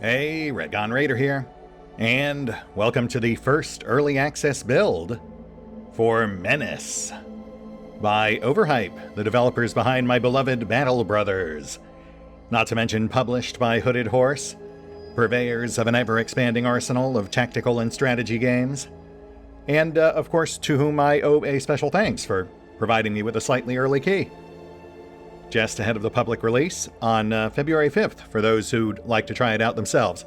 Hey, RetconRaider here, and welcome to the first early access build for Menace by Overhype, the developers behind my beloved Battle Brothers, not to mention published by Hooded Horse, purveyors of an ever-expanding arsenal of tactical and strategy games, and of course to whom I owe a special thanks for providing me with a slightly early key. Just ahead of the public release on February 5th for those who'd like to try it out themselves.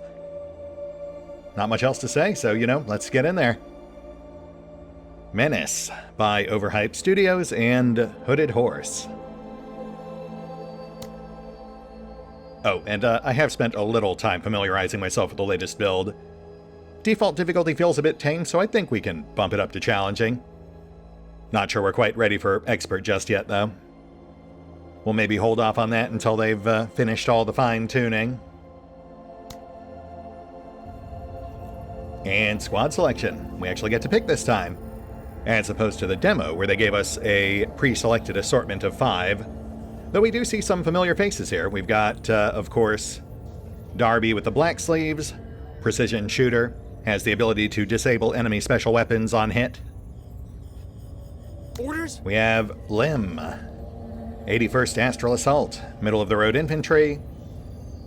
Not much else to say, so, let's get in there. Menace by Overhype Studios and Hooded Horse. Oh, and I have spent a little time familiarizing myself with the latest build. Default difficulty feels a bit tame, so I think we can bump it up to challenging. Not sure we're quite ready for expert just yet, though. We'll maybe hold off on that until they've finished all the fine-tuning. And squad selection. We actually get to pick this time, as opposed to the demo where they gave us a pre-selected assortment of 5. Though we do see some familiar faces here. We've got, of course, Darby with the black sleeves, precision shooter, has the ability to disable enemy special weapons on hit. Orders? We have Lim, 81st Astral Assault, middle-of-the-road infantry,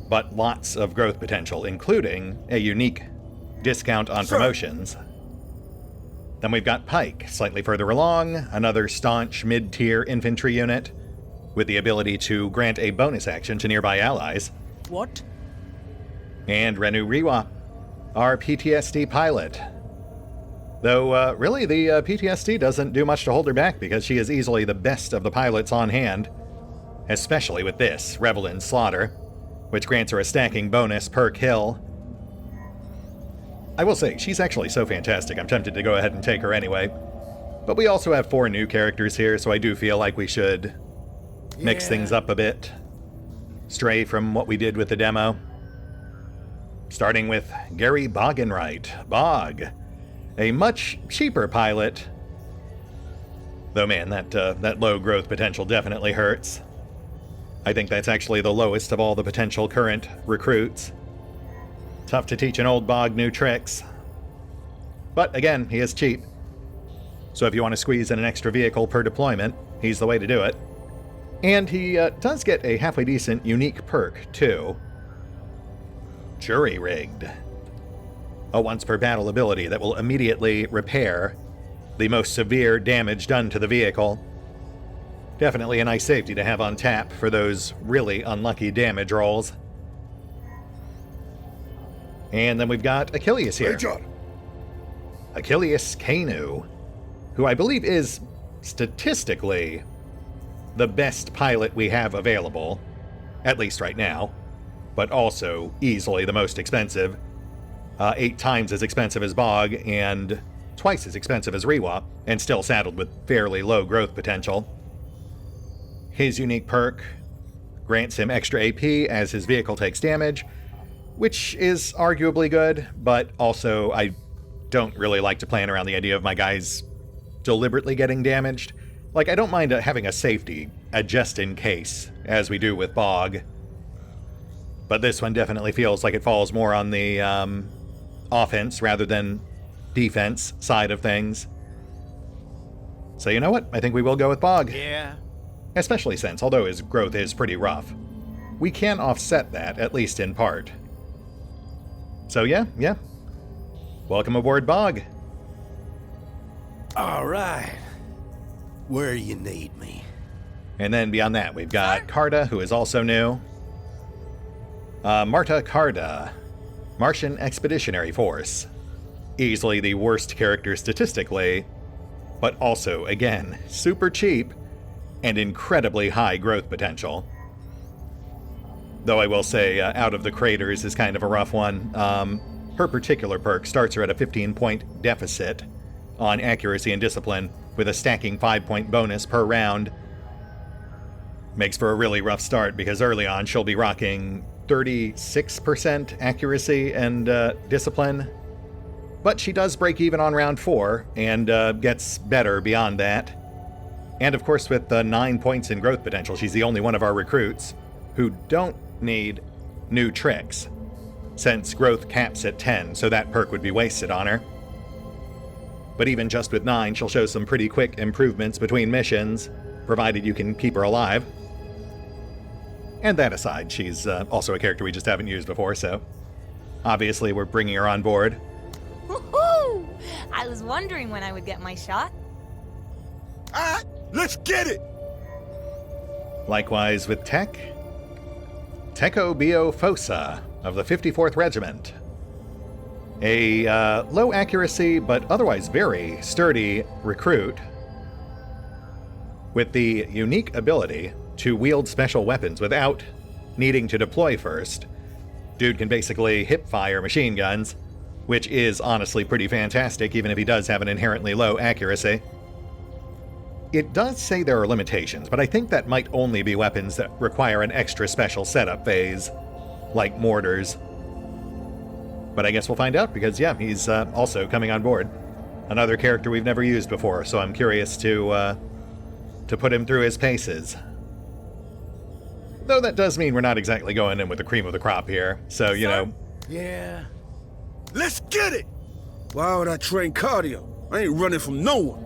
but lots of growth potential, including a unique discount on promotions. Then we've got Pike, slightly further along, another staunch mid-tier infantry unit, with the ability to grant a bonus action to nearby allies. What? And Renu Riwa, our PTSD pilot. Though, really, the PTSD doesn't do much to hold her back because she is easily the best of the pilots on hand, especially with this, Revel in Slaughter, which grants her a stacking bonus per kill. I will say, she's actually so fantastic, I'm tempted to go ahead and take her anyway. But we also have 4 new characters here, so I do feel like we should mix things up a bit. Stray from what we did with the demo. Starting with Gary Boggenright, Bog. A much cheaper pilot. Though man, that low growth potential definitely hurts. I think that's actually the lowest of all the potential current recruits. Tough to teach an old Bog new tricks. But again, he is cheap. So if you want to squeeze in an extra vehicle per deployment, he's the way to do it. And he does get a halfway decent unique perk, too. Jury-rigged. A once-per-battle ability that will immediately repair the most severe damage done to the vehicle. Definitely a nice safety to have on tap for those really unlucky damage rolls. And then we've got Achilles here. Achilles Kanu, who I believe is, statistically, the best pilot we have available, at least right now, but also easily the most expensive. 8 times as expensive as Bog, and twice as expensive as Riwa, and still saddled with fairly low growth potential. His unique perk grants him extra AP as his vehicle takes damage, which is arguably good, but also I don't really like to plan around the idea of my guys deliberately getting damaged. Like, I don't mind having a safety, a just in case, as we do with Bog. But this one definitely feels like it falls more on the, offense rather than defense side of things. So you know what? I think we will go with Bog. Yeah. Especially since, although his growth is pretty rough, we can offset that, at least in part. So yeah. Welcome aboard, Bog. All right. Where you need me. And then beyond that, we've got Karda, who is also new. Marta Karda, Martian Expeditionary Force. Easily the worst character statistically, but also, again, super cheap and incredibly high growth potential. Though I will say, Out of the Craters is kind of a rough one. Her particular perk starts her at a 15-point deficit on accuracy and discipline, with a stacking 5-point bonus per round. Makes for a really rough start, because early on she'll be rocking 36% accuracy and discipline. But she does break even on round 4, and gets better beyond that. And of course, with 9 points in growth potential, she's the only one of our recruits who don't need new tricks. since growth caps at 10, so that perk would be wasted on her. But even just with 9, she'll show some pretty quick improvements between missions, provided you can keep her alive. And that aside, she's also a character we just haven't used before, so obviously we're bringing her on board. Woohoo! I was wondering when I would get my shot. Alright, let's get it! Likewise with Tech. Teco Bio Fossa of the 54th Regiment. A low accuracy but otherwise very sturdy recruit with the unique ability to wield special weapons without needing to deploy first. Dude can basically hip-fire machine guns, which is honestly pretty fantastic even if he does have an inherently low accuracy. It does say there are limitations, but I think that might only be weapons that require an extra special setup phase, like mortars. But I guess we'll find out because, yeah, he's also coming on board. Another character we've never used before, so I'm curious to put him through his paces. Though that does mean we're not exactly going in with the cream of the crop here, so, you know... Yeah. Let's get it! Why would I train cardio? I ain't running from no one.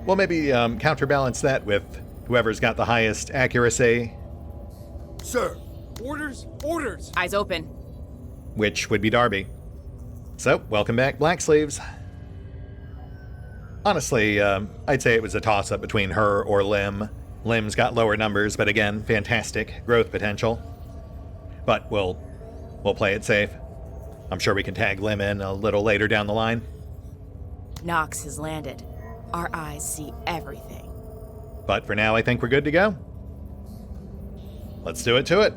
Well, maybe counterbalance that with whoever's got the highest accuracy. Sir. Orders! Orders! Eyes open. Which would be Darby. So, welcome back, Black Sleeves. Honestly, I'd say it was a toss-up between her or Lim. Lim's got lower numbers, but again, fantastic growth potential. But we'll play it safe. I'm sure we can tag Lim in a little later down the line. Nox has landed. Our eyes see everything. But for now, I think we're good to go. Let's do it to it.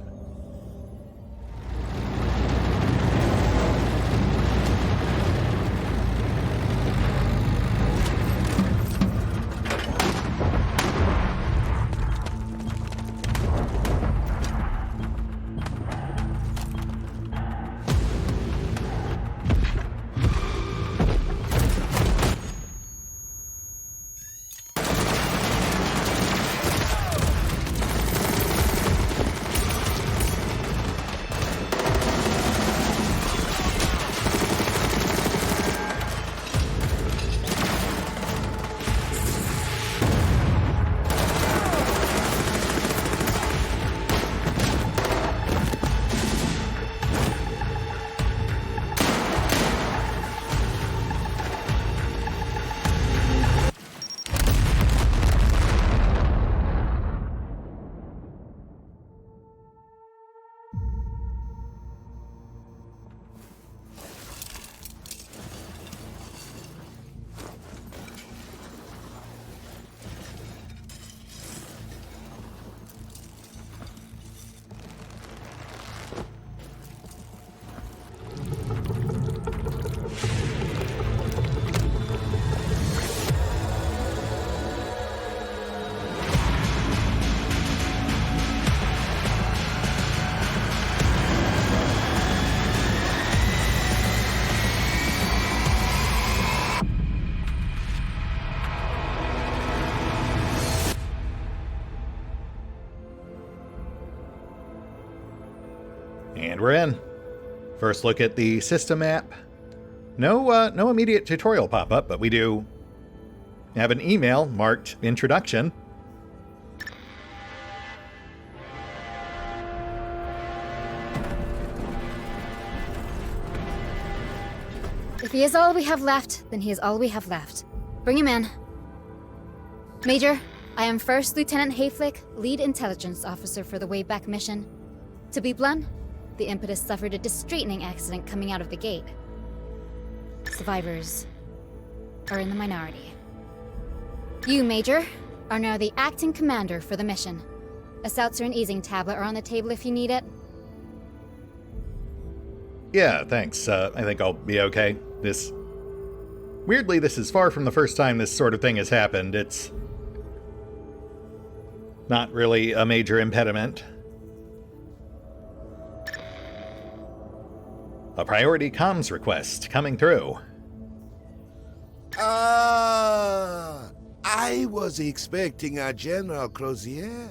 And we're in. First look at the system map. No immediate tutorial pop-up, but we do have an email marked Introduction. If he is all we have left, then he is all we have left. Bring him in. Major, I am First Lieutenant Hayflick, Lead Intelligence Officer for the Wayback Mission. To be blunt, the Impetus suffered a distracting accident coming out of the gate. Survivors are in the minority. You, Major, are now the acting commander for the mission. A seltzer and easing tablet are on the table if you need it. Yeah, thanks. I think I'll be okay. Weirdly, this is far from the first time this sort of thing has happened. It's not really a major impediment. A priority comms request coming through. I was expecting a General Crozier.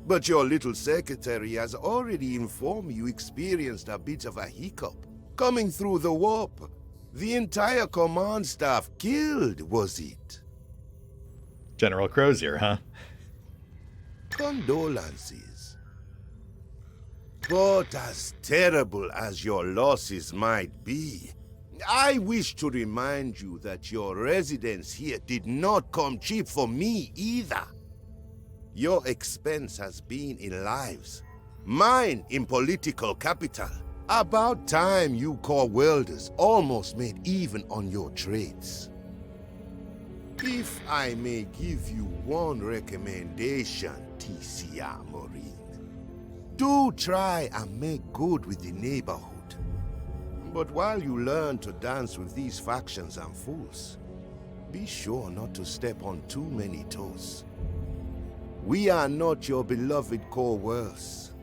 But your little secretary has already informed me you experienced a bit of a hiccup. Coming through the warp. The entire command staff killed, was it? General Crozier, huh? Condolences. But as terrible as your losses might be, I wish to remind you that your residence here did not come cheap for me either. Your expense has been in lives, mine in political capital. About time you core welders almost made even on your trades. If I may give you one recommendation, TCR Marine, do try and make good with the neighborhood. But while you learn to dance with these factions and fools, be sure not to step on too many toes. We are not your beloved core worlds.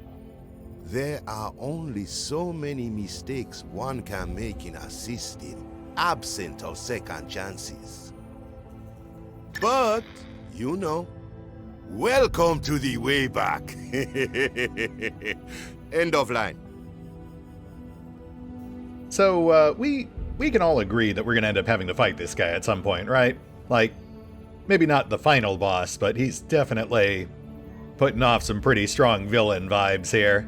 There are only so many mistakes one can make in a system, absent of second chances. But, you know, welcome to the way back. End of line. So, we can all agree that we're gonna end up having to fight this guy at some point, right? Like, maybe not the final boss, but he's definitely putting off some pretty strong villain vibes here.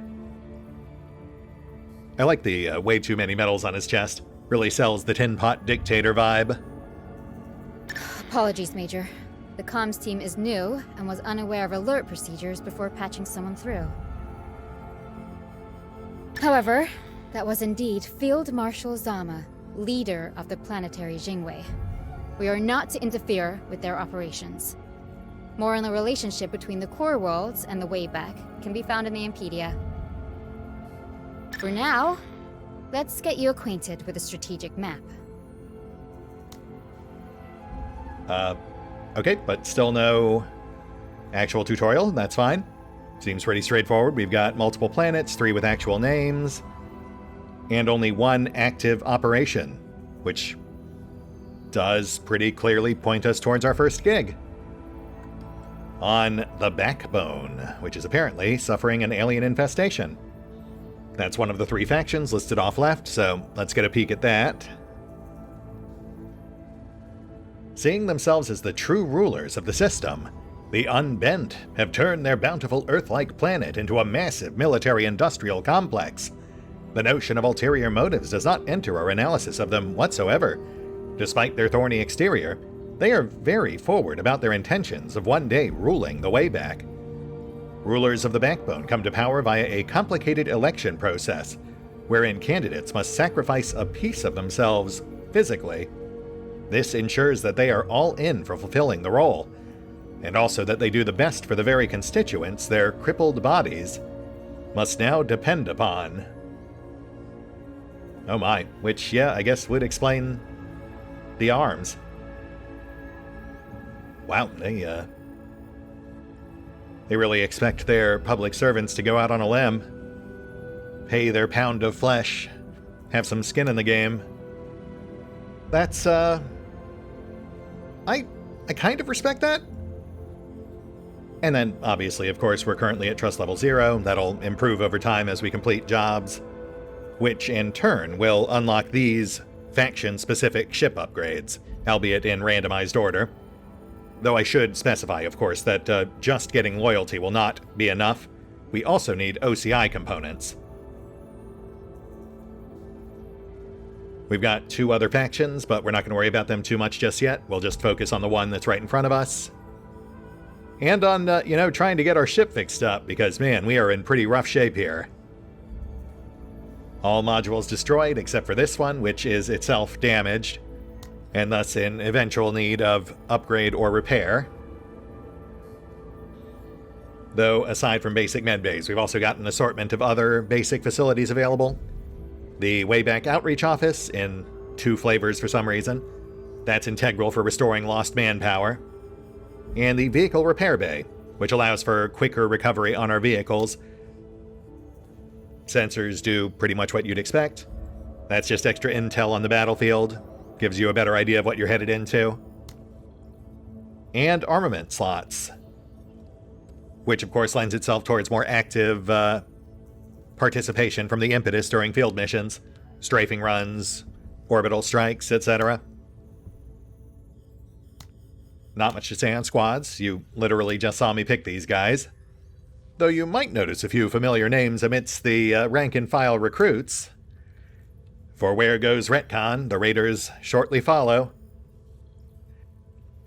I like the way too many medals on his chest. Really sells the Tin Pot Dictator vibe. Apologies, Major. The comms team is new and was unaware of alert procedures before patching someone through. However, that was indeed Field Marshal Zama, leader of the planetary Jingwei. We are not to interfere with their operations. More on the relationship between the core worlds and the Wayback can be found in the Impedia. For now, let's get you acquainted with the strategic map. Okay, but still no actual tutorial, that's fine. Seems pretty straightforward. We've got multiple planets, 3 with actual names, and only 1 active operation, which does pretty clearly point us towards our first gig. On the Backbone, which is apparently suffering an alien infestation. That's one of the 3 factions listed off left, so let's get a peek at that. Seeing themselves as the true rulers of the system, the Unbent have turned their bountiful Earth-like planet into a massive military-industrial complex. The notion of ulterior motives does not enter our analysis of them whatsoever. Despite their thorny exterior, they are very forward about their intentions of one day ruling the Wayback. Rulers of the Backbone come to power via a complicated election process, wherein candidates must sacrifice a piece of themselves physically. This ensures that they are all in for fulfilling the role, and also that they do the best for the very constituents their crippled bodies must now depend upon. Oh my, which, yeah, I guess would explain the arms. Wow, they really expect their public servants to go out on a limb, pay their pound of flesh, have some skin in the game. That's, I kind of respect that. And then, obviously, of course, we're currently at trust level 0. That'll improve over time as we complete jobs, which in turn will unlock these faction-specific ship upgrades, albeit in randomized order. Though I should specify, of course, that just getting loyalty will not be enough. We also need OCI components. We've got 2 other factions, but we're not going to worry about them too much just yet. We'll just focus on the one that's right in front of us. And on, trying to get our ship fixed up, because, man, we are in pretty rough shape here. All modules destroyed except for this one, which is itself damaged, and thus in eventual need of upgrade or repair. Though, aside from basic medbays, we've also got an assortment of other basic facilities available. The Wayback Outreach Office, in 2 flavors for some reason. That's integral for restoring lost manpower. And the Vehicle Repair Bay, which allows for quicker recovery on our vehicles. Sensors do pretty much what you'd expect. That's just extra intel on the battlefield. Gives you a better idea of what you're headed into. And armament slots. which of course lends itself towards more active participation from the Impetus during field missions, strafing runs, orbital strikes, etc. Not much to say on squads. You literally just saw me pick these guys. Though you might notice a few familiar names amidst the rank-and-file recruits. For where goes Retcon, the Raiders shortly follow.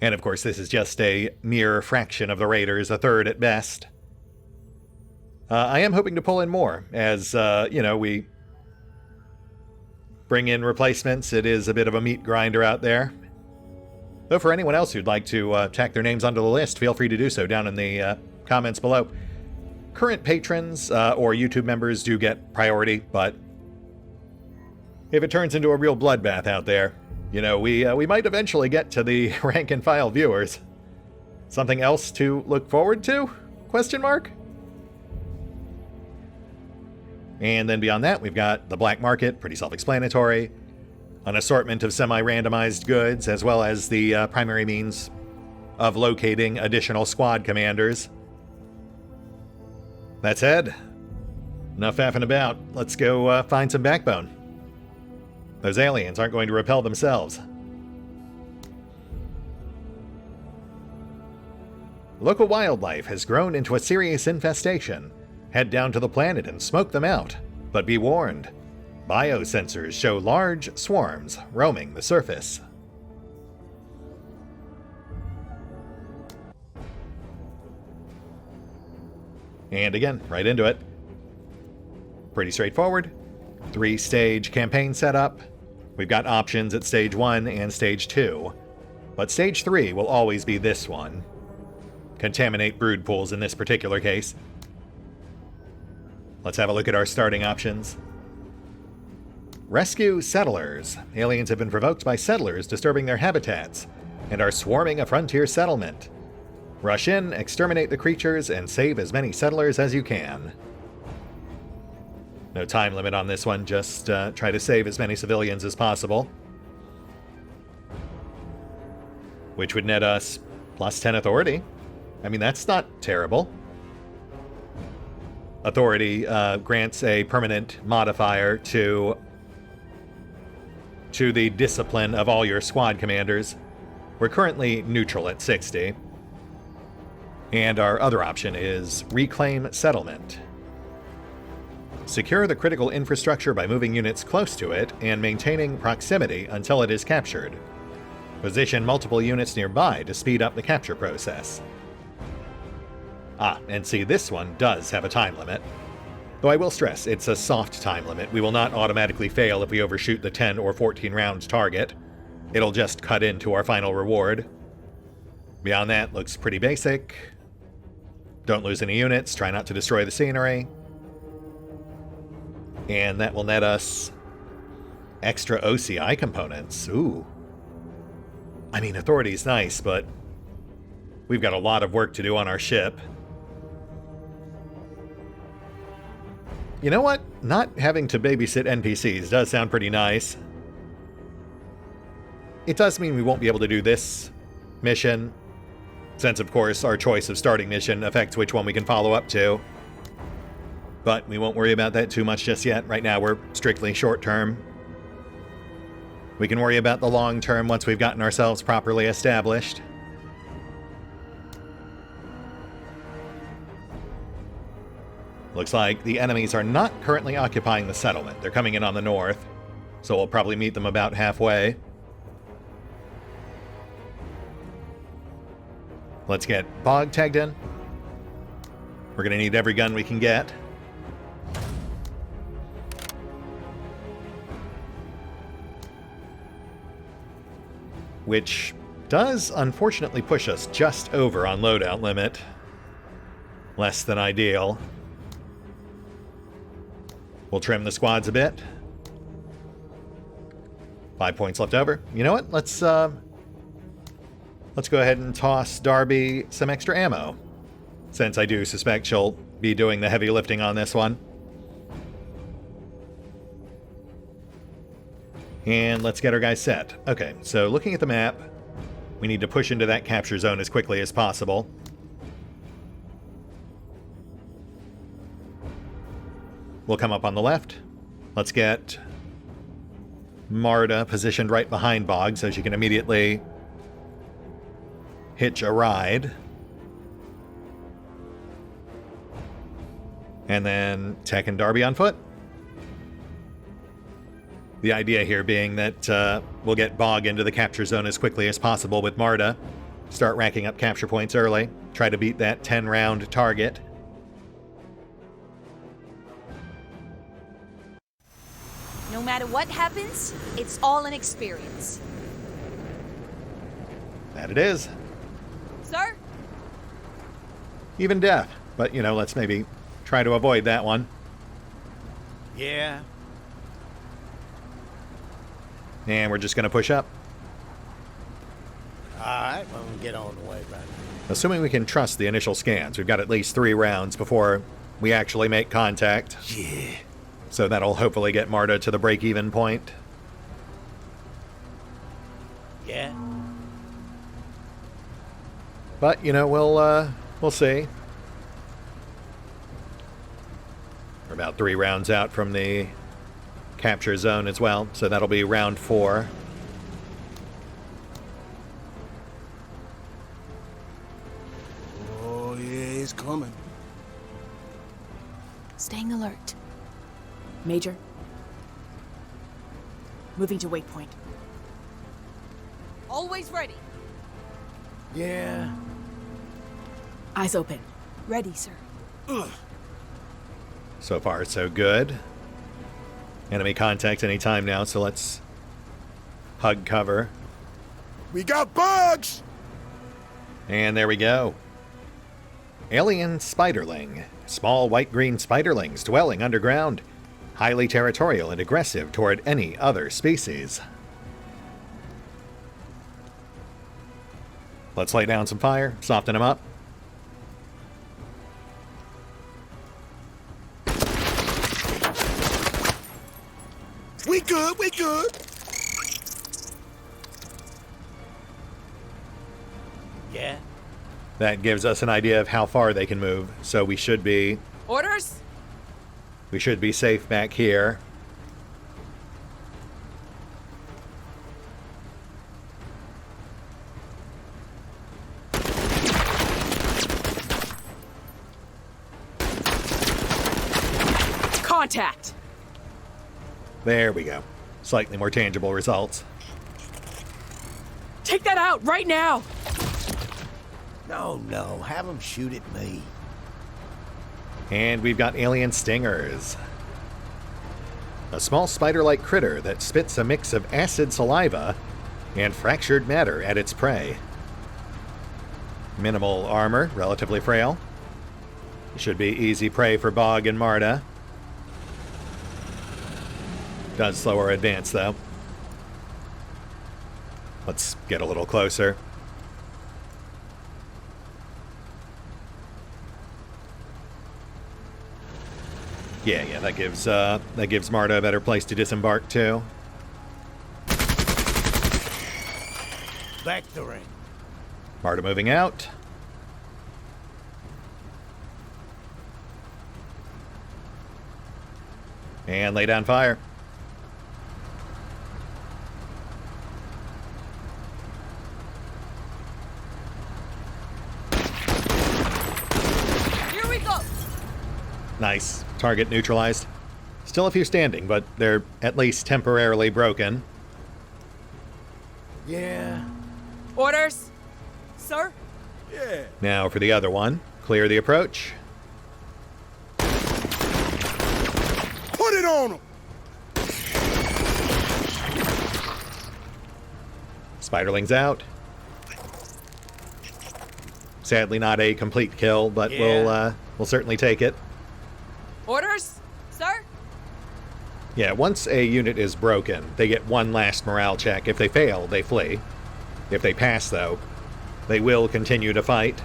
And of course, this is just a mere fraction of the Raiders, a third at best. I am hoping to pull in more, as, we bring in replacements. It is a bit of a meat grinder out there. Though for anyone else who'd like to tack their names onto the list, feel free to do so down in the comments below. Current patrons or YouTube members do get priority, but if it turns into a real bloodbath out there, we might eventually get to the rank-and-file viewers. Something else to look forward to? Question mark? And then beyond that, we've got the black market, pretty self-explanatory. An assortment of semi-randomized goods, as well as the primary means of locating additional squad commanders. That said, enough faffing about. Let's go find some backbone. Those aliens aren't going to repel themselves. Local wildlife has grown into a serious infestation. Head down to the planet and smoke them out. But be warned, biosensors show large swarms roaming the surface. And again, right into it. Pretty straightforward. 3-stage campaign setup. We've got options at Stage 1 and Stage 2. But Stage 3 will always be this one. Contaminate brood pools in this particular case. Let's have a look at our starting options. Rescue settlers. Aliens have been provoked by settlers disturbing their habitats and are swarming a frontier settlement. Rush in, exterminate the creatures, and save as many settlers as you can. No time limit on this one, just try to save as many civilians as possible. Which would net us plus 10 authority. I mean, that's not terrible. Authority grants a permanent modifier to the discipline of all your squad commanders. We're currently neutral at 60. And our other option is Reclaim Settlement. Secure the critical infrastructure by moving units close to it and maintaining proximity until it is captured. Position multiple units nearby to speed up the capture process. And see, this one does have a time limit. Though I will stress, it's a soft time limit. We will not automatically fail if we overshoot the 10 or 14 round target. It'll just cut into our final reward. Beyond that, looks pretty basic. Don't lose any units, try not to destroy the scenery. And that will net us extra OCI components. Ooh. I mean, authority's nice, but we've got a lot of work to do on our ship. You know what? Not having to babysit NPCs does sound pretty nice. It does mean we won't be able to do this mission, since of course our choice of starting mission affects which one we can follow up to. But we won't worry about that too much just yet. Right now we're strictly short term. We can worry about the long term once we've gotten ourselves properly established. Looks like the enemies are not currently occupying the settlement. They're coming in on the north, so we'll probably meet them about halfway. Let's get Bog tagged in. We're going to need every gun we can get. Which does unfortunately push us just over on loadout limit. Less than ideal. We'll trim the squads a bit. 5 points left over. You know what? Let's go ahead and toss Darby some extra ammo, since I do suspect she'll be doing the heavy lifting on this one. And let's get our guys set. Okay, so looking at the map, we need to push into that capture zone as quickly as possible. we'll come up on the left. Let's get Marta positioned right behind Bog so she can immediately hitch a ride. And then Tech and Darby on foot. The idea here being that we'll get Bog into the capture zone as quickly as possible with Marta. Start racking up capture points early. Try to beat that 10-round target. No matter what happens, it's all an experience. That it is. Sir? Even death. But, you know, let's maybe try to avoid that one. Yeah. And we're just going to push up. Alright, well, we'll get on the way, brother. Assuming we can trust the initial scans, we've got at least 3 rounds before we actually make contact. Yeah. So that'll hopefully get Marta to the break-even point. Yeah. But, you know, we'll see. We're about 3 rounds out from the capture zone as well, so that'll be round 4. Oh, yeah, it's coming. Staying alert. Major. Moving to waypoint. Always ready. Yeah. Eyes open. Ready, sir. So far, so good. Enemy contact anytime now, so let's hug cover. We got bugs! And there we go. Alien spiderling. Small white-green spiderlings dwelling underground. Highly territorial and aggressive toward any other species. Let's lay down some fire, soften them up. We good, we good. Yeah. That gives us an idea of how far they can move, so we should be Orders? safe back here. Contact! There we go. Slightly more tangible results. Take that out right now! No, have them shoot at me. And we've got alien stingers. A small spider-like critter that spits a mix of acid saliva and fractured matter at its prey. Minimal armor, relatively frail. Should be easy prey for Bog and Marta. Does slow our advance, though. Let's get a little closer. Yeah, that gives Marta a better place to disembark too. Vectoring. Marta moving out. And lay down fire. Here we go. Nice. Target neutralized. Still a few standing, but they're at least temporarily broken. Yeah. Orders? Sir? Yeah. Now for the other one. Clear the approach. Put it on them! Spiderling's out. Sadly not a complete kill, but Yeah. we'll certainly take it. Orders? Sir? Yeah, once a unit is broken, they get one last morale check. If they fail, they flee. If they pass, though, they will continue to fight.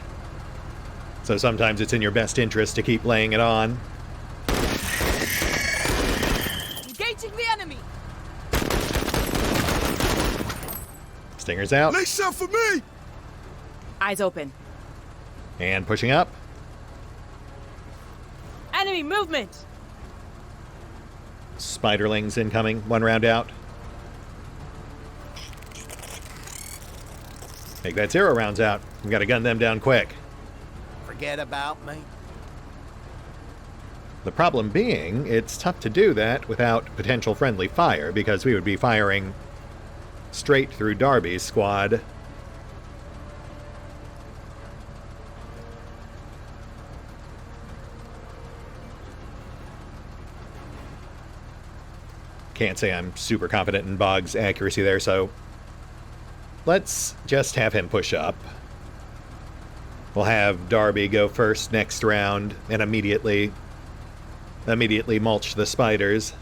So sometimes it's in your best interest to keep laying it on. Engaging the enemy. Stinger's out. Lay some for me! Eyes open. And pushing up. Enemy movement. Spiderlings incoming, 1 round out. Make that 0 rounds out. We gotta gun them down quick. Forget about me. The problem being, it's tough to do that without potential friendly fire, because we would be firing straight through Darby's squad. Can't say I'm super confident in Bog's accuracy there, so let's just have him push up. We'll have Darby go first next round and immediately mulch the spiders.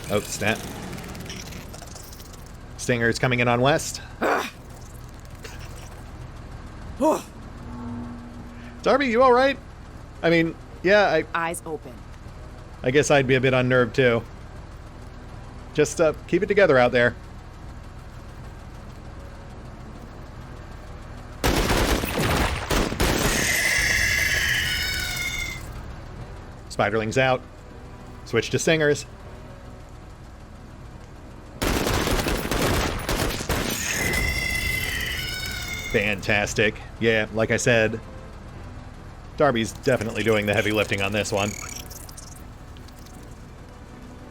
Oh, snap. Stinger's coming in on west. Darby, you alright? I mean, yeah, Eyes open. I guess I'd be a bit unnerved too. Just keep it together out there. Spiderlings out. Switch to stingers. Fantastic. Yeah, like I said, Darby's definitely doing the heavy lifting on this one.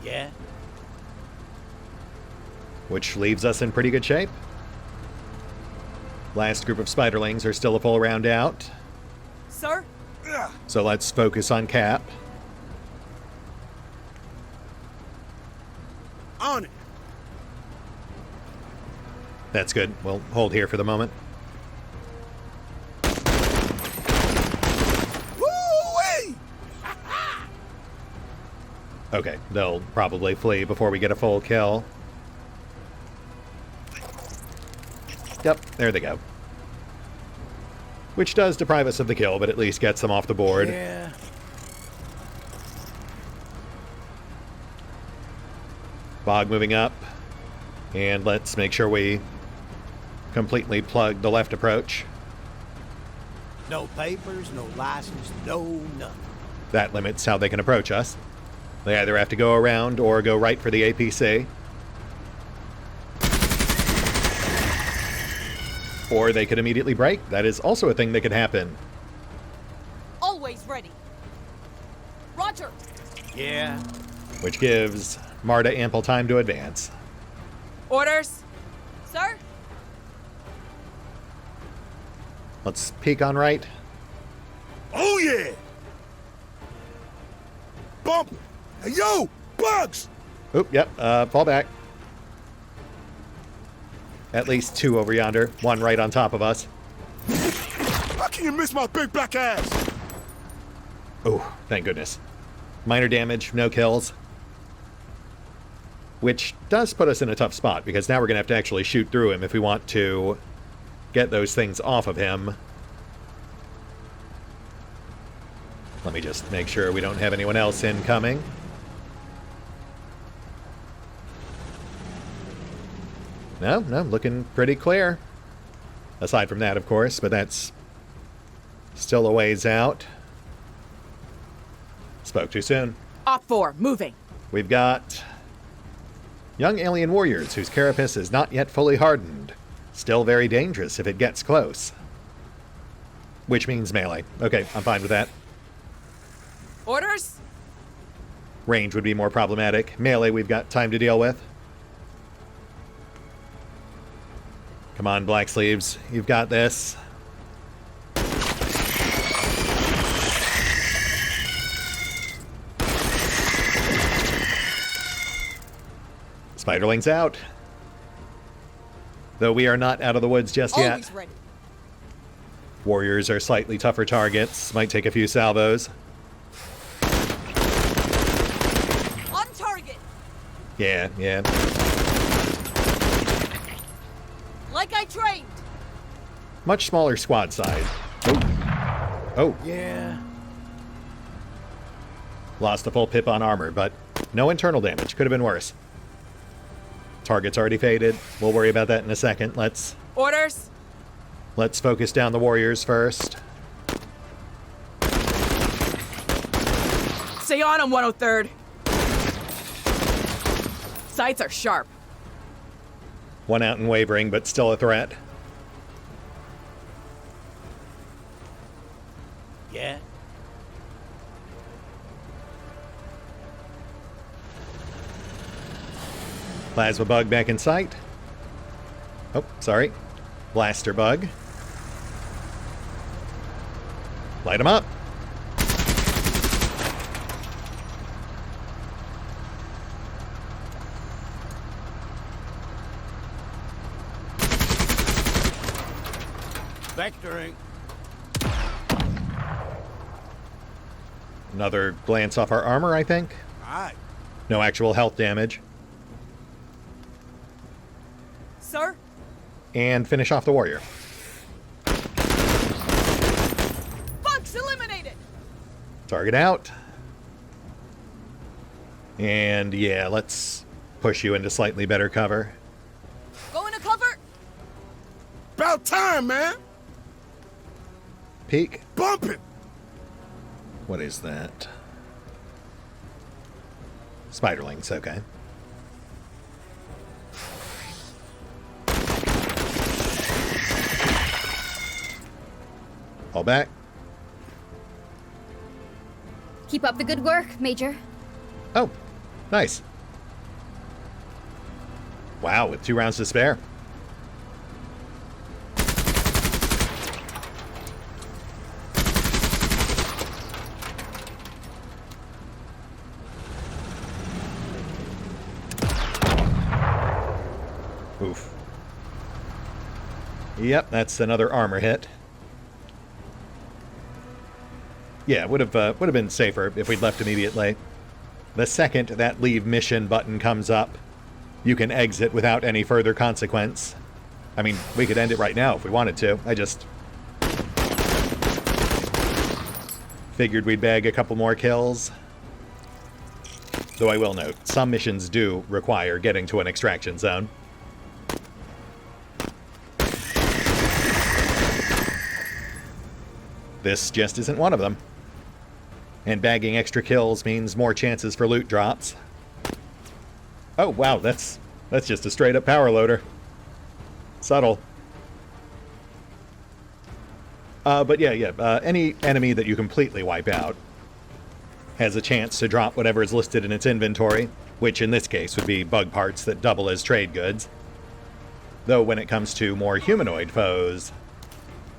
Yeah? Which leaves us in pretty good shape. Last group of spiderlings are still a full round out. Sir? So let's focus on Cap. On it! That's good. We'll hold here for the moment. Woo-wee! Okay, they'll probably flee before we get a full kill. Yep, there they go. Which does deprive us of the kill, but at least gets them off the board. Yeah. Bog moving up. And let's make sure we completely plug the left approach. No papers, no license, no nothing. That limits how they can approach us. They either have to go around or go right for the APC. Or they could immediately break. That is also a thing that could happen. Always ready. Roger. Yeah. Which gives Marta ample time to advance. Orders? Sir? Let's peek on right. Oh yeah! Bump! Hey yo! Bugs! Oop, yep, fall back. At least 2 over yonder. 1 right on top of us. How can you miss my big black ass? Oh, thank goodness. Minor damage, no kills. Which does put us in a tough spot, because now we're going to have to actually shoot through him if we want to get those things off of him. Let me just make sure we don't have anyone else incoming. No, looking pretty clear. Aside from that, of course, but that's still a ways out. Spoke too soon. Op 4, moving. We've got young alien warriors whose carapace is not yet fully hardened. Still very dangerous if it gets close. Which means melee. Okay, I'm fine with that. Orders? Range would be more problematic. Melee we've got time to deal with. Come on, Black Sleeves. You've got this. Spiderling's out. Though we are not out of the woods just yet. Always ready. Warriors are slightly tougher targets. Might take a few salvos. On target. Yeah. Like I trained. Much smaller squad size. Oh. Yeah. Lost a full pip on armor, but no internal damage. Could have been worse. Target's already faded. We'll worry about that in a second. Let's Orders? Let's focus down the warriors first. Stay on him, 103rd. Sights are sharp. One out and wavering, but still a threat. Yeah? Plasma bug back in sight. Oh, sorry. Blaster bug. Light him up. Vectoring. Another glance off our armor, I think. Aye. No actual health damage. Sir? And finish off the warrior. Bugs eliminated! Target out. And yeah, let's push you into slightly better cover. Go into cover! About time, man! Peek. Bump it! What is that? Spiderlings, okay. All back. Keep up the good work, Major. Oh, nice. Wow, with 2 rounds to spare. Oof. Yep, that's another armor hit. Yeah, would have been safer if we'd left immediately. The second that leave mission button comes up, you can exit without any further consequence. I mean, we could end it right now if we wanted to. I just figured we'd bag a couple more kills. Though I will note, some missions do require getting to an extraction zone. This just isn't one of them. And bagging extra kills means more chances for loot drops. Oh, wow, that's just a straight-up power loader. Subtle. But yeah, any enemy that you completely wipe out has a chance to drop whatever is listed in its inventory, which in this case would be bug parts that double as trade goods. Though when it comes to more humanoid foes,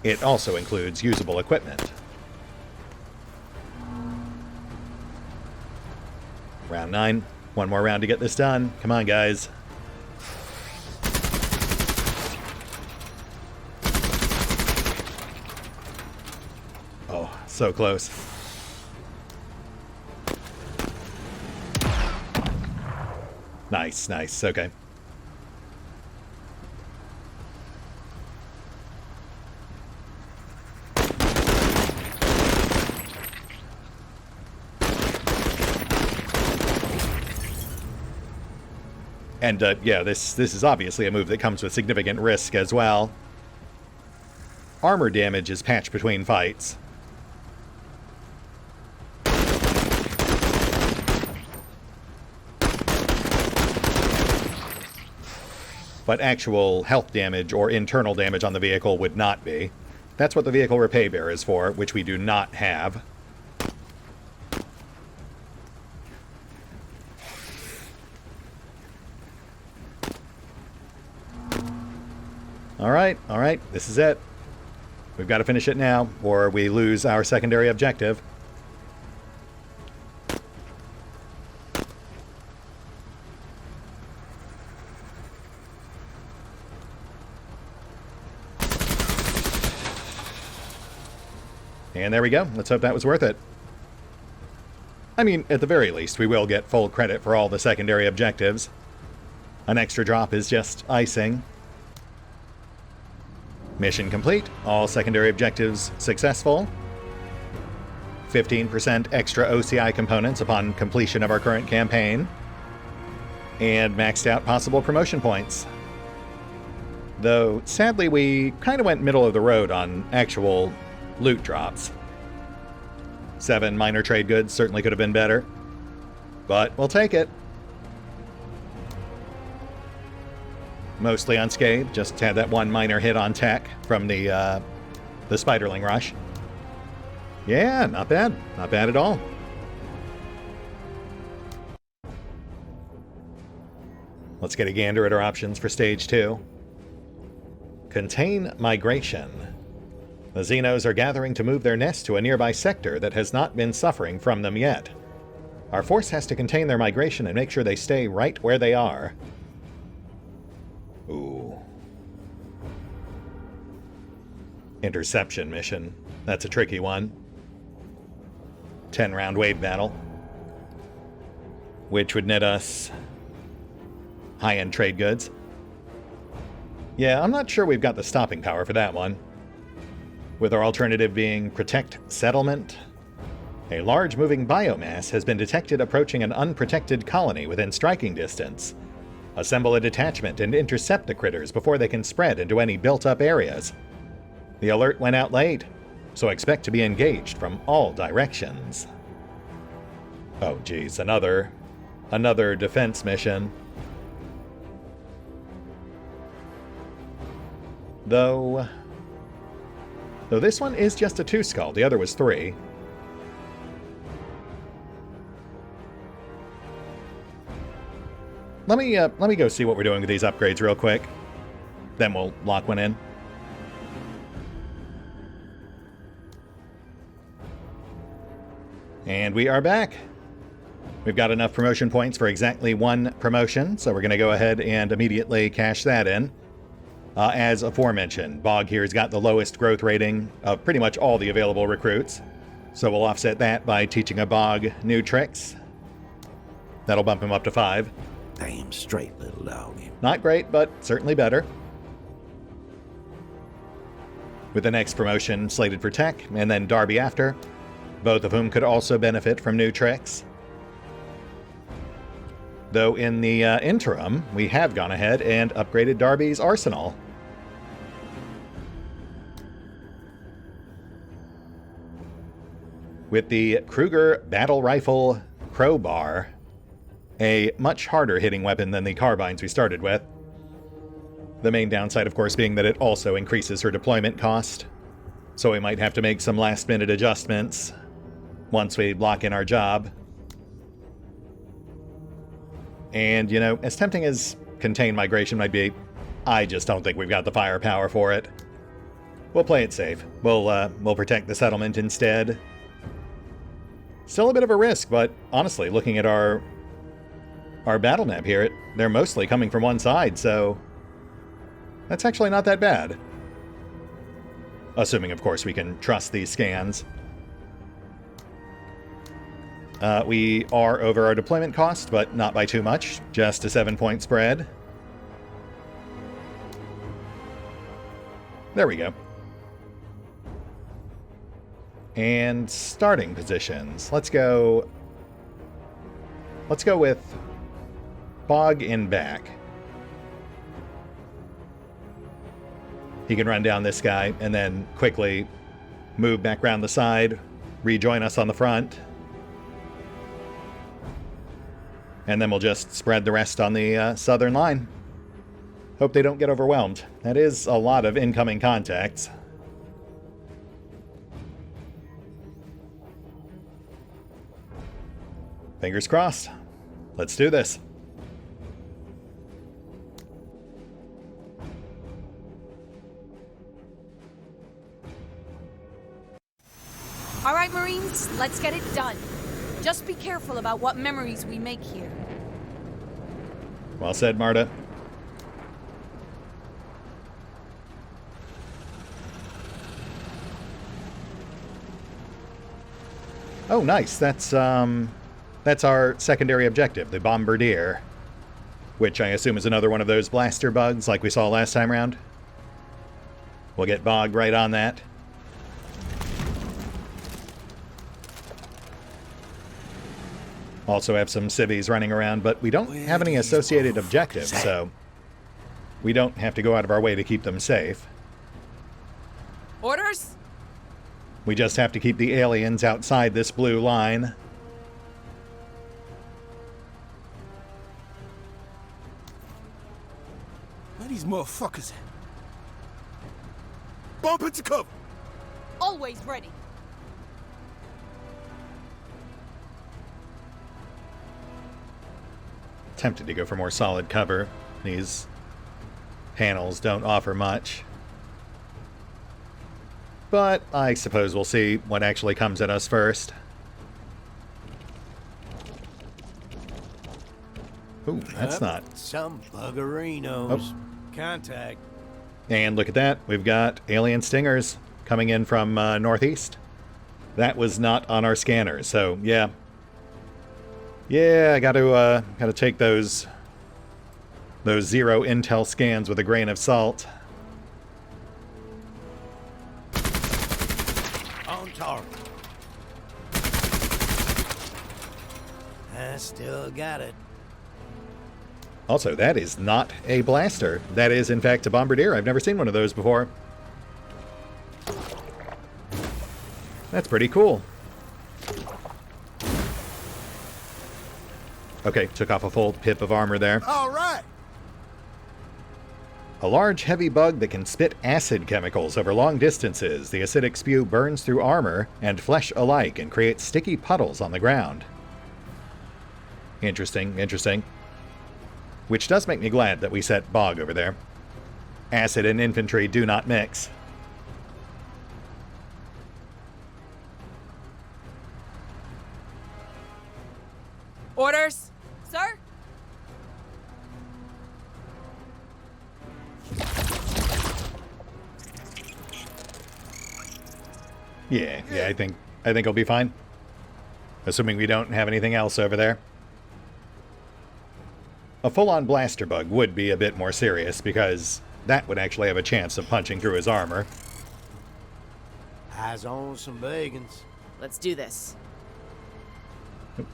it also includes usable equipment. Round 9. One more round to get this done. Come on, guys. Oh, so close. Nice, nice. Okay. And yeah, this is obviously a move that comes with significant risk as well. Armor damage is patched between fights. But actual health damage or internal damage on the vehicle would not be. That's what the vehicle repay bear is for, which we do not have. All right, this is it. We've got to finish it now, or we lose our secondary objective. And there we go. Let's hope that was worth it. I mean, at the very least, we will get full credit for all the secondary objectives. An extra drop is just icing. Mission complete. All secondary objectives successful. 15% extra OCI components upon completion of our current campaign. And maxed out possible promotion points. Though, sadly, we kind of went middle of the road on actual loot drops. 7 minor trade goods certainly could have been better, but we'll take it. Mostly unscathed, just had that one minor hit on tech from the Spiderling rush. Yeah, not bad. Not bad at all. Let's get a gander at our options for Stage 2. Contain migration. The Xenos are gathering to move their nest to a nearby sector that has not been suffering from them yet. Our force has to contain their migration and make sure they stay right where they are. Ooh. Interception mission. That's a tricky one. 10-round wave battle. Which would net us high-end trade goods. Yeah, I'm not sure we've got the stopping power for that one. With our alternative being Protect Settlement. A large moving biomass has been detected approaching an unprotected colony within striking distance. Assemble a detachment and intercept the critters before they can spread into any built-up areas. The alert went out late, so expect to be engaged from all directions. Oh geez, another defense mission. Though this one is just a 2-skull, the other was 3. Let me go see what we're doing with these upgrades real quick. Then we'll lock one in. And we are back. We've got enough promotion points for exactly 1 promotion, so we're going to go ahead and immediately cash that in. As aforementioned, Bog here's got the lowest growth rating of pretty much all the available recruits, so we'll offset that by teaching a Bog new tricks. That'll bump him up to 5. Damn straight, little doggy. Not great, but certainly better. With the next promotion slated for Tech, and then Darby after, both of whom could also benefit from new tricks. Though in the interim, we have gone ahead and upgraded Darby's arsenal. With the Kruger Battle Rifle Crowbar, a much harder hitting weapon than the carbines we started with. The main downside, of course, being that it also increases her deployment cost, so we might have to make some last-minute adjustments once we lock in our job. And, you know, as tempting as contained migration might be, I just don't think we've got the firepower for it. We'll play it safe. We'll protect the settlement instead. Still a bit of a risk, but honestly, looking at our battle map here, they're mostly coming from one side, so that's actually not that bad. Assuming, of course, we can trust these scans. We are over our deployment cost, but not by too much. Just a 7-point spread. There we go. And starting positions. Let's go with Bog in back. He can run down this guy and then quickly move back around the side, rejoin us on the front. And then we'll just spread the rest on the southern line. Hope they don't get overwhelmed. That is a lot of incoming contacts. Fingers crossed. Let's do this. All right, Marines, let's get it done. Just be careful about what memories we make here. Well said, Marta. Oh, nice. That's our secondary objective, the Bombardier, which I assume is another one of those blaster bugs like we saw last time around. We'll get Bog right on that. Also have some civvies running around, but we don't have any associated objectives, so we don't have to go out of our way to keep them safe. Orders? We just have to keep the aliens outside this blue line. Where these motherfuckers at? Bump into cover! Always ready. Tempted to go for more solid cover. These panels don't offer much. But I suppose we'll see what actually comes at us first. Ooh, that's not. Some buggerinos. Contact. And look at that. We've got alien stingers coming in from northeast. That was not on our scanner, so yeah. Yeah, I gotta take those zero intel scans with a grain of salt. On target. I still got it. Also, that is not a blaster. That is, in fact, a bombardier. I've never seen one of those before. That's pretty cool. Okay, took off a full pip of armor there. All right! A large, heavy bug that can spit acid chemicals over long distances. The acidic spew burns through armor and flesh alike and creates sticky puddles on the ground. Interesting, interesting. Which does make me glad that we set bog over there. Acid and infantry do not mix. Orders? Sir? Yeah, I think I'll be fine. Assuming we don't have anything else over there. A full-on blaster bug would be a bit more serious, because that would actually have a chance of punching through his armor. Eyes on some bagans. Let's do this.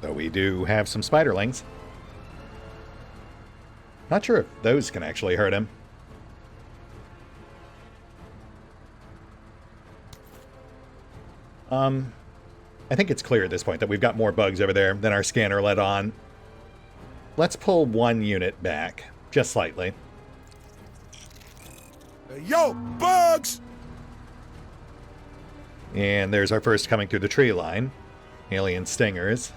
Though we do have some spiderlings. Not sure if those can actually hurt him. I think it's clear at this point that we've got more bugs over there than our scanner let on. Let's pull one unit back, just slightly. Hey, yo, bugs! And there's our first coming through the tree line. Alien stingers.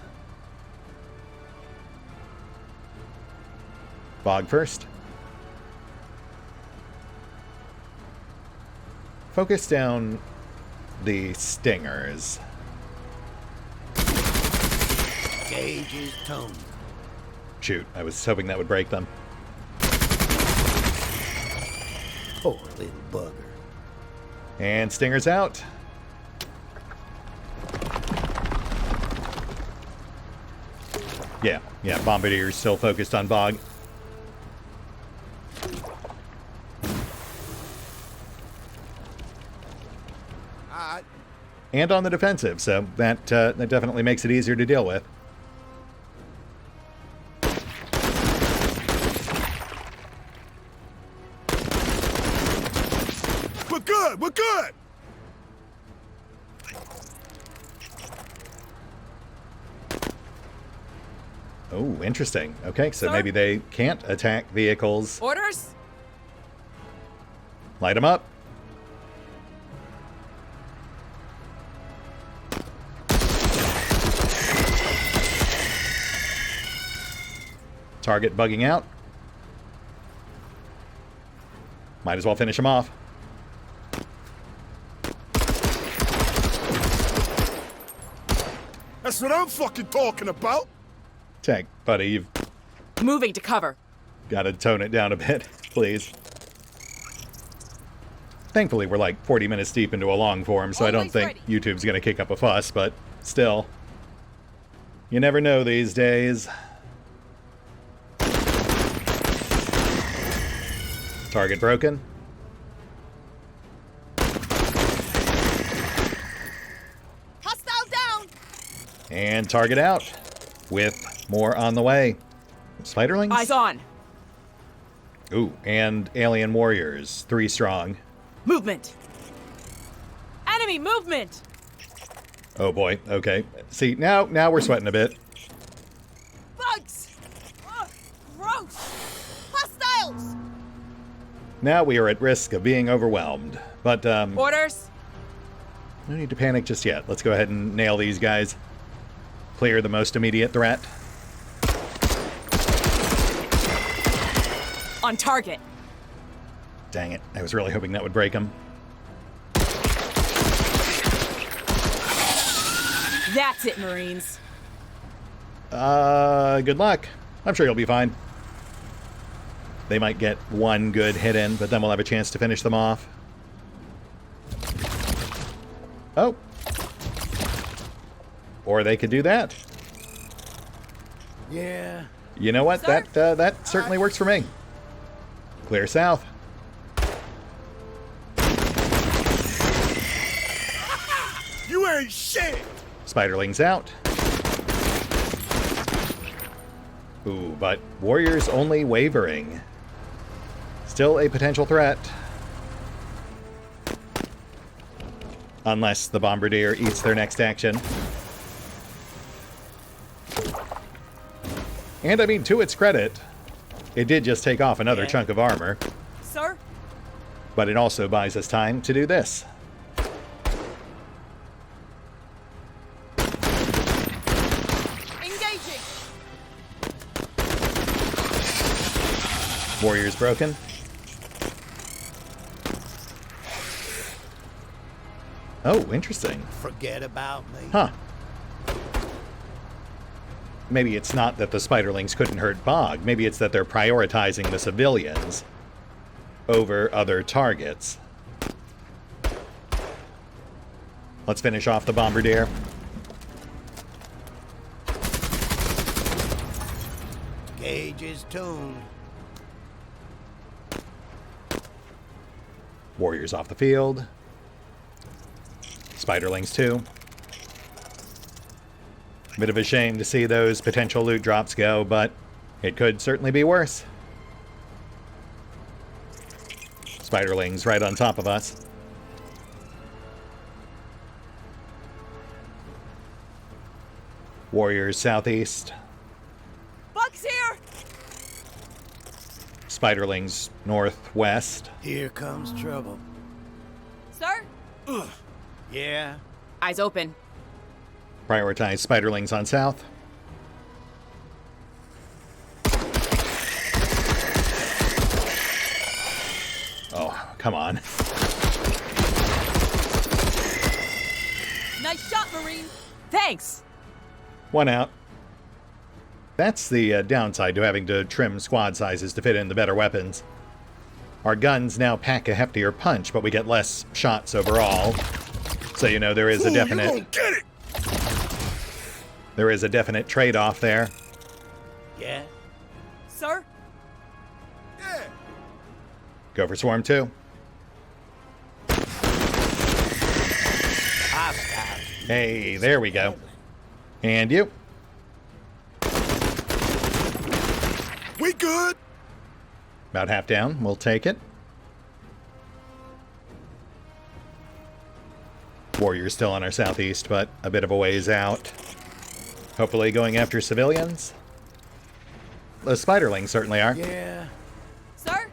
Bog first. Focus down the stingers. Gauge is toned. Shoot, I was hoping that would break them. Poor little bugger. And stingers out. Yeah, Bombardier's still focused on bog. And on the defensive, so that definitely makes it easier to deal with. We're good! Oh, interesting. Okay, so Sir? maybe they can't attack vehicles. Orders? Light them up. Target bugging out. Might as well finish him off. That's what I'm fucking talking about! Tank, buddy, you've Moving to cover. got to tone it down a bit, please. Thankfully, we're like 40 minutes deep into a long form, so I don't Always think ready. YouTube's going to kick up a fuss, but still. You never know these days. Target broken. Hostile down! And target out. With more on the way. Spiderlings? Eyes on. Ooh, and alien warriors, 3 strong. Movement! Enemy movement! Oh boy, okay. See, now we're sweating a bit. Bugs! Ugh, gross! Hostiles! Now we are at risk of being overwhelmed. But, Orders? no need to panic just yet. Let's go ahead and nail these guys. Clear the most immediate threat. On target. Dang it, I was really hoping that would break them. That's it, Marines. Good luck. I'm sure you'll be fine. They might get one good hit in, but then we'll have a chance to finish them off. Oh. Or they could do that. Yeah. You know what? Sir? That certainly works for me. Clear south. You ain't shit! Spiderlings out. Ooh, but warriors only wavering. Still a potential threat. Unless the bombardier eats their next action. And I mean, to its credit, it did just take off another chunk of armor. Sir? But it also buys us time to do this. Engaging! Warriors broken. Oh, interesting. Forget about me. Huh. Maybe it's not that the spiderlings couldn't hurt Bog. Maybe it's that they're prioritizing the civilians over other targets. Let's finish off the bombardier. Gauge is tuned. Warriors off the field. Spiderlings too. Bit of a shame to see those potential loot drops go, but it could certainly be worse. Spiderlings right on top of us. Warriors southeast. Bugs here! Spiderlings northwest. Here comes trouble. Sir? Yeah. Eyes open. Prioritize spiderlings on south. Oh, come on. Nice shot, Marine! Thanks! One out. That's the downside to having to trim squad sizes to fit in the better weapons. Our guns now pack a heftier punch, but we get less shots overall. So, you know, there is a definite... You won't get it! There is a definite trade-off there. Yeah. Sir? Yeah. Go for Swarm 2. Hostile. Hey, there we go. And you. We good? About half down. We'll take it. Warriors still on our southeast, but a bit of a ways out. Hopefully going after civilians. The spiderlings certainly are. Yeah. Sir?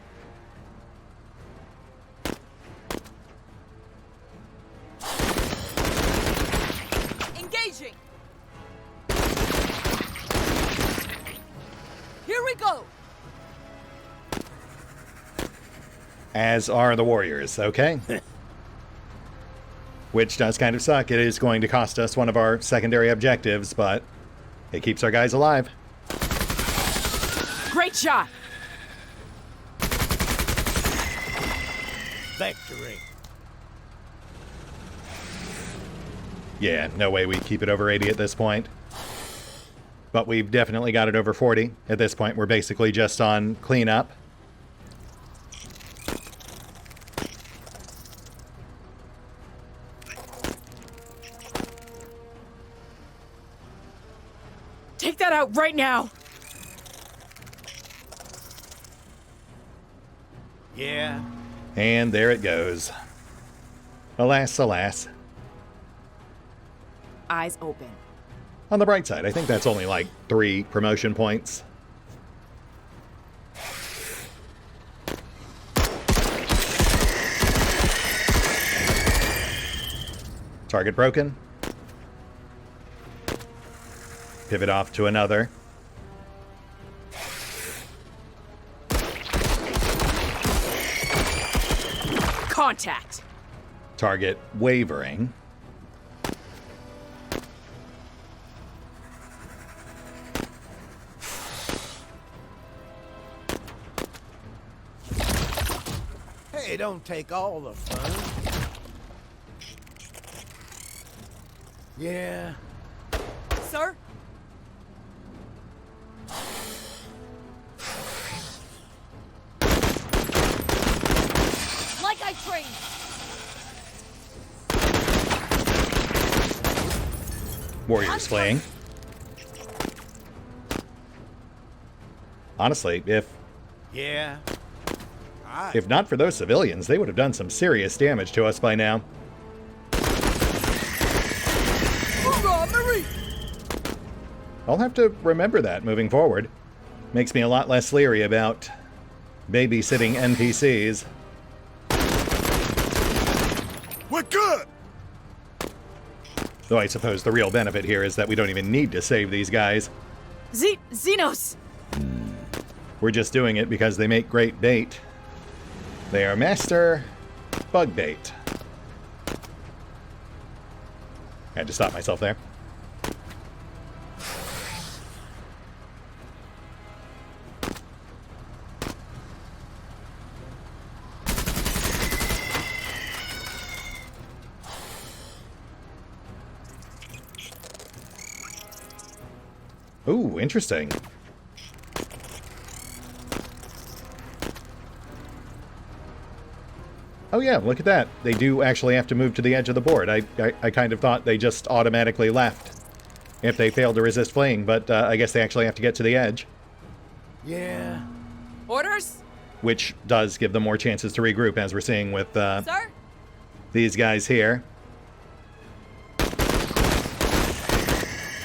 Engaging! Here we go! As are the warriors, okay? Which does kind of suck. It is going to cost us one of our secondary objectives, but it keeps our guys alive. Great shot! Victory. Yeah, no way we keep it over 80 at this point. But we've definitely got it over 40. At this point, we're basically just on cleanup. Take that out right now! Yeah. And there it goes. Alas, alas. Eyes open. On the bright side, I think that's only like 3 promotion points. Target broken. Pivot off to another. Contact. Target wavering. Hey, don't take all the fun. Yeah. Sir? Like I trained. Warriors fleeing. Honestly, Yeah. if not for those civilians, they would have done some serious damage to us by now. Hoorah, Marie! I'll have to remember that moving forward. Makes me a lot less leery about babysitting NPCs. We're good! Though I suppose the real benefit here is that we don't even need to save these guys. Xenos! We're just doing it because they make great bait. They are master bug bait. Had to stop myself there. Ooh, interesting. Oh yeah, look at that. They do actually have to move to the edge of the board. I kind of thought they just automatically left if they failed to resist fleeing, but I guess they actually have to get to the edge, Yeah. Orders? which does give them more chances to regroup, as we're seeing with Sir? these guys here.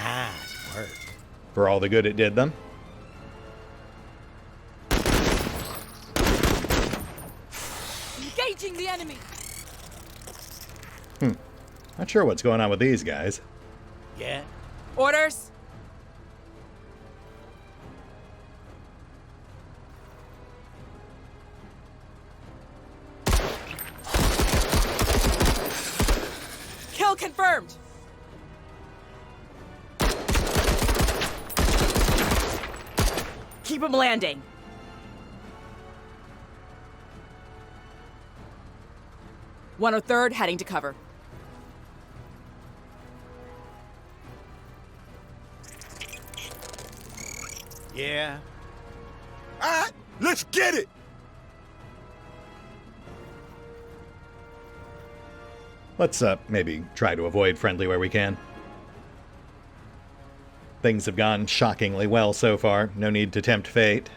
Nice work. For all the good it did them. Engaging the enemy. Not sure what's going on with these guys. Yeah. Orders? Kill confirmed. Keep him landing. One third heading to cover. Yeah. Alright, let's get it! Let's maybe try to avoid friendly where we can. Things have gone shockingly well so far. No need to tempt fate.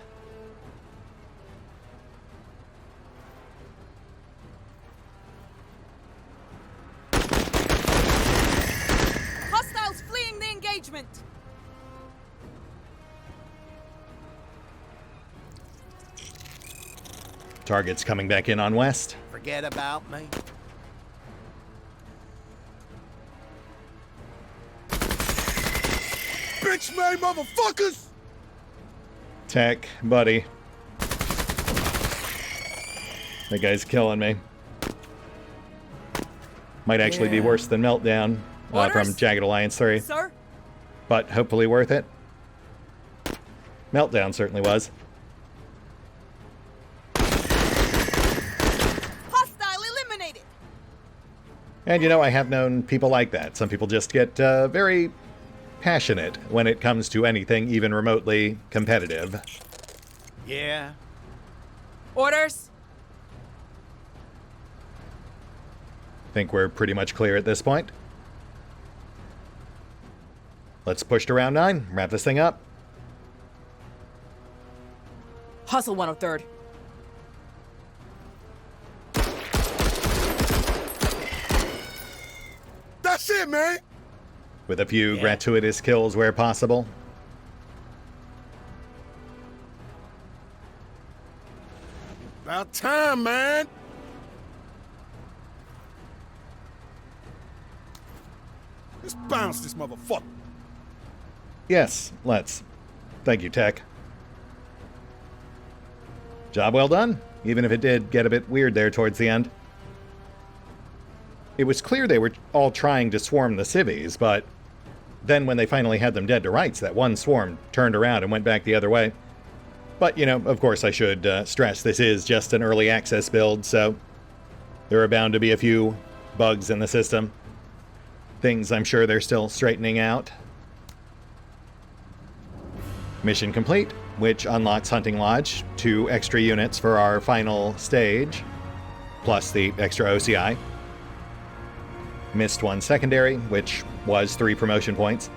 Hostiles fleeing the engagement. Targets coming back in on west. Forget about me. Bitch made motherfuckers! Tech, buddy. That guy's killing me. Might actually be Yeah. worse than Meltdown from Orders? Jagged Alliance 3, Sir? but hopefully worth it. Meltdown certainly was. Hostile eliminated. And you know, I have known people like that. Some people just get very passionate when it comes to anything even remotely competitive. Yeah. Orders? Think we're pretty much clear at this point. Let's push to round 9, wrap this thing up. Hustle 103rd. shit, man! with a few gratuitous kills where possible. About time, man! Let's bounce this motherfucker. Yes, let's. Thank you, Tech. Job well done, even if it did get a bit weird there towards the end. It was clear they were all trying to swarm the civvies, but then when they finally had them dead to rights, that one swarm turned around and went back the other way. But, you know, of course I should stress this is just an early access build, so there are bound to be a few bugs in the system. Things I'm sure they're still straightening out. Mission complete, which unlocks Hunting Lodge, 2 extra units for our final stage, plus the extra OCI. Missed 1 secondary, which was 3 promotion points.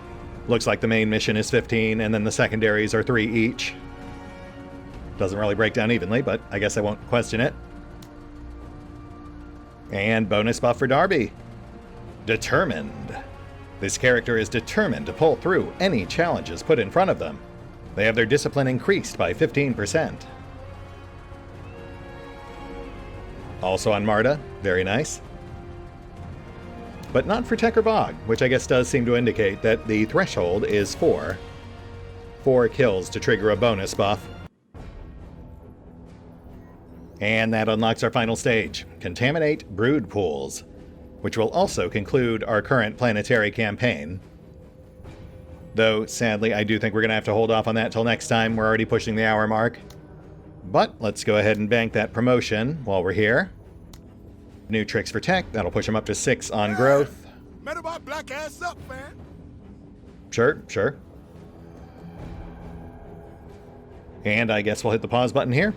Looks like the main mission is 15, and then the secondaries are 3 each. Doesn't really break down evenly, but I guess I won't question it. And bonus buff for Darby. Determined. This character is determined to pull through any challenges put in front of them. They have their discipline increased by 15%. Also on Marta, very nice. But not for Tech or Bog, which I guess does seem to indicate that the threshold is 4. 4 kills to trigger a bonus buff. And that unlocks our final stage, Contaminate Brood Pools, which will also conclude our current planetary campaign. Though, sadly, I do think we're going to have to hold off on that till next time. We're already pushing the hour mark. But let's go ahead and bank that promotion while we're here. New tricks for Tech. That'll push him up to 6 on growth. Met my black ass up, man. Sure. And I guess we'll hit the pause button here.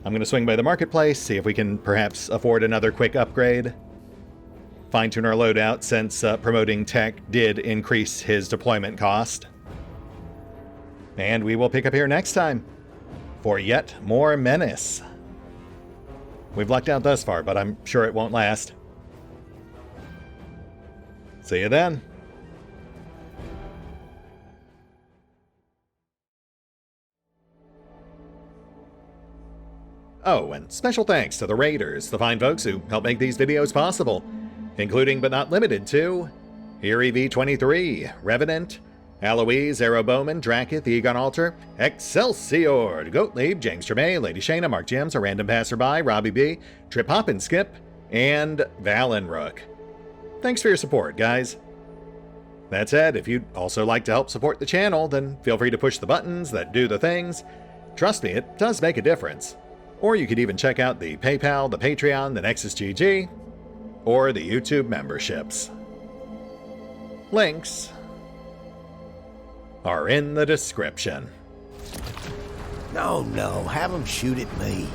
I'm going to swing by the marketplace, see if we can perhaps afford another quick upgrade. Fine-tune our loadout, since promoting Tech did increase his deployment cost. And we will pick up here next time for yet more Menace. We've lucked out thus far, but I'm sure it won't last. See you then. Oh, and special thanks to the Raiders, the fine folks who help make these videos possible, including but not limited to Eerie V23, Revenant, Alois, Bowman, Drakiith, EgonAlter, Exsellsior, Gottlieb, James Trimmier, Lady Shayna, Mark Giemza, RandomPassrby, RobbyB, Triphoppenskip, and Valinrook. Thanks for your support, guys. That said, if you'd also like to help support the channel, then feel free to push the buttons that do the things. Trust me, it does make a difference. Or you could even check out the PayPal, the Patreon, the Nexus GG, or the YouTube memberships. Links are in the description. No, have them shoot at me.